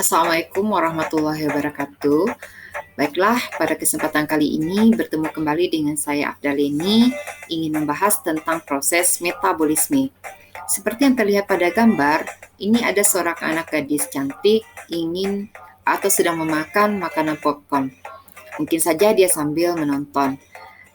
Assalamualaikum warahmatullahi wabarakatuh. Baiklah, pada kesempatan kali ini bertemu kembali dengan saya Afdaleni ingin membahas tentang proses metabolisme. Seperti yang terlihat pada gambar, ini ada seorang anak gadis cantik ingin atau sedang memakan makanan popcorn. Mungkin saja dia sambil menonton.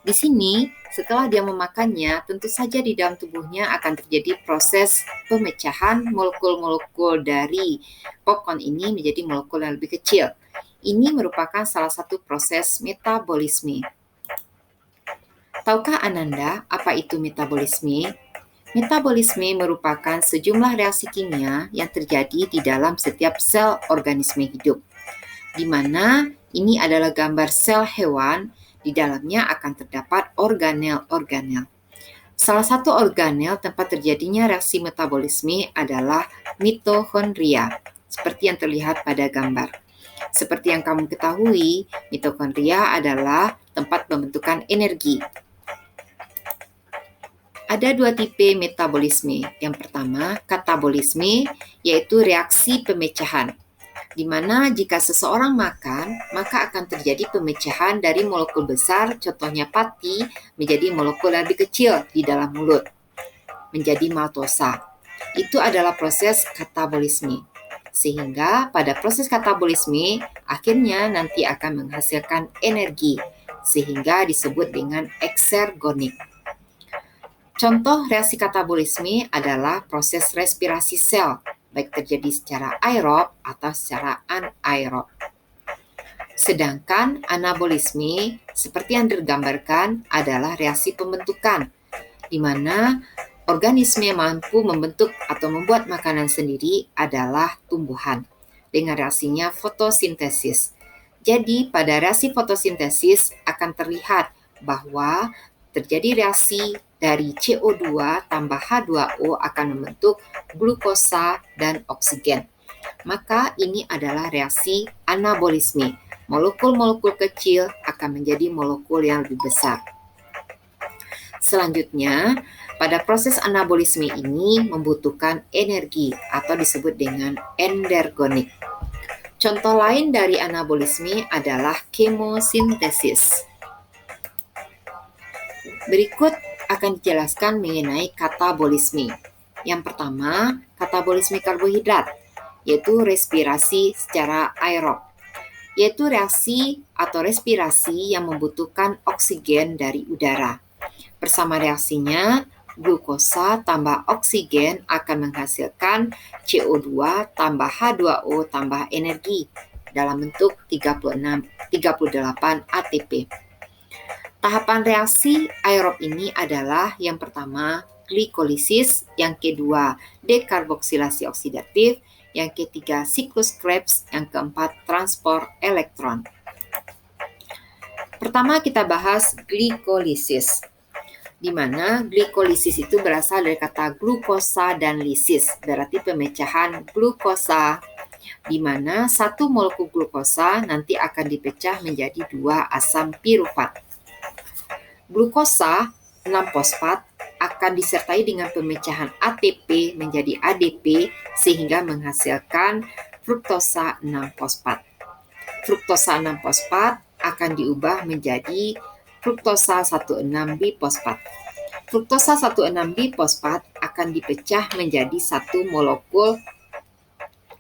Di sini, setelah dia memakannya, tentu saja di dalam tubuhnya akan terjadi proses pemecahan molekul-molekul dari popcorn ini menjadi molekul yang lebih kecil. Ini merupakan salah satu proses metabolisme. Tahukah Ananda apa itu metabolisme? Metabolisme merupakan sejumlah reaksi kimia yang terjadi di dalam setiap sel organisme hidup, di mana ini adalah gambar sel hewan. Di dalamnya akan terdapat organel-organel. Salah satu organel tempat terjadinya reaksi metabolisme adalah mitokondria, seperti yang terlihat pada gambar. Seperti yang kamu ketahui, mitokondria adalah tempat pembentukan energi. Ada dua tipe metabolisme. Yang pertama, katabolisme, yaitu reaksi pemecahan, di mana jika seseorang makan, maka akan terjadi pemecahan dari molekul besar, contohnya pati, menjadi molekul yang lebih kecil di dalam mulut, menjadi maltosa. Itu adalah proses katabolisme. Sehingga pada proses katabolisme, akhirnya nanti akan menghasilkan energi, sehingga disebut dengan eksergonik. Contoh reaksi katabolisme adalah proses respirasi sel, baik terjadi secara aerob atau secara anaerob. Sedangkan anabolisme, seperti yang digambarkan, adalah reaksi pembentukan, di mana organisme mampu membentuk atau membuat makanan sendiri adalah tumbuhan, dengan reaksinya fotosintesis. Jadi, pada reaksi fotosintesis akan terlihat bahwa terjadi reaksi dari CO2 tambah H2O akan membentuk glukosa dan oksigen. Maka ini adalah reaksi anabolisme. Molekul-molekul kecil akan menjadi molekul yang lebih besar. Selanjutnya, pada proses anabolisme ini membutuhkan energi atau disebut dengan endergonik. Contoh lain dari anabolisme adalah kemosintesis. Berikut akan dijelaskan mengenai katabolisme. Yang pertama, katabolisme karbohidrat, yaitu respirasi secara aerob, yaitu reaksi atau respirasi yang membutuhkan oksigen dari udara. Bersama reaksinya, glukosa tambah oksigen akan menghasilkan CO2 tambah H2O tambah energi dalam bentuk 38 ATP. Tahapan reaksi aerob ini adalah yang pertama glikolisis, yang kedua dekarboksilasi oksidatif, yang ketiga siklus Krebs, yang keempat transport elektron. Pertama kita bahas glikolisis, di mana glikolisis itu berasal dari kata glukosa dan lisis, berarti pemecahan glukosa, di mana satu molekul glukosa nanti akan dipecah menjadi 2 asam pirufat. Glukosa 6-fosfat akan disertai dengan pemecahan ATP menjadi ADP sehingga menghasilkan fruktosa 6-fosfat. Fruktosa 6-fosfat akan diubah menjadi fruktosa 1,6-bifosfat. Fruktosa 1,6-bifosfat akan dipecah menjadi satu molekul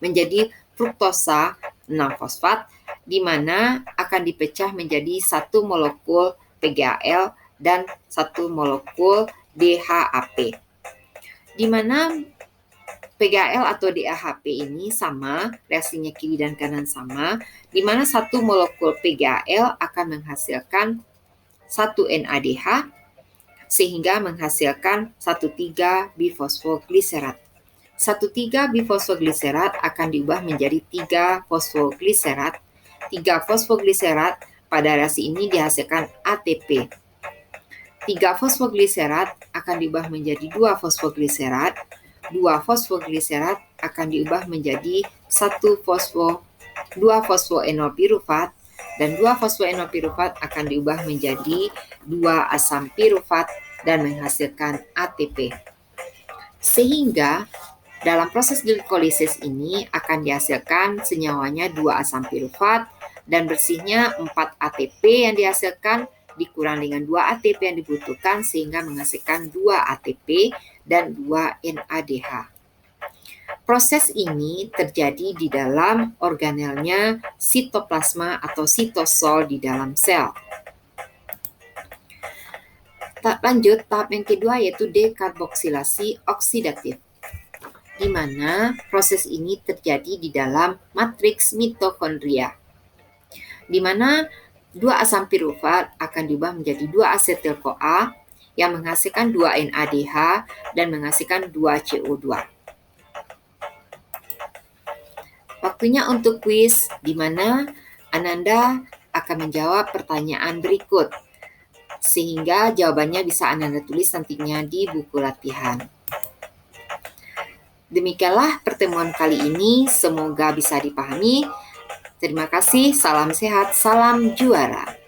menjadi fruktosa 6-fosfat, di mana akan dipecah menjadi satu molekul PGAL dan satu molekul DHAP. Di mana PGAL atau DHAP ini sama, reaksinya kiri dan kanan sama, di mana satu molekul PGAL akan menghasilkan satu NADH sehingga menghasilkan 1,3-bifosfogliserat. 1,3-bifosfogliserat akan diubah menjadi 3-fosfogliserat. 3-fosfogliserat pada reaksi ini dihasilkan ATP. 3-fosfogliserat akan diubah menjadi 2-fosfogliserat. 2-fosfogliserat akan diubah menjadi 2-fosfoenolpirufat, dan 2-fosfoenolpirufat akan diubah menjadi 2 asam pirufat dan menghasilkan ATP. Sehingga Dalam proses glikolisis ini akan dihasilkan senyawanya 2 asam pirufat dan bersihnya 4 ATP yang dihasilkan dikurang dengan 2 ATP yang dibutuhkan sehingga menghasilkan 2 ATP dan 2 NADH. Proses ini terjadi di dalam organelnya sitoplasma atau sitosol di dalam sel. Lanjut, tahap yang kedua yaitu dekarboksilasi oksidatif, di mana proses ini terjadi di dalam matriks mitokondria, di mana 2 asam pirufat akan diubah menjadi 2 asetil-CoA yang menghasilkan 2 NADH dan menghasilkan 2 CO2. Waktunya untuk kuis, di mana Ananda akan menjawab pertanyaan berikut, sehingga jawabannya bisa Ananda tulis nantinya di buku latihan. Demikianlah pertemuan kali ini, semoga bisa dipahami. Terima kasih, salam sehat, salam juara.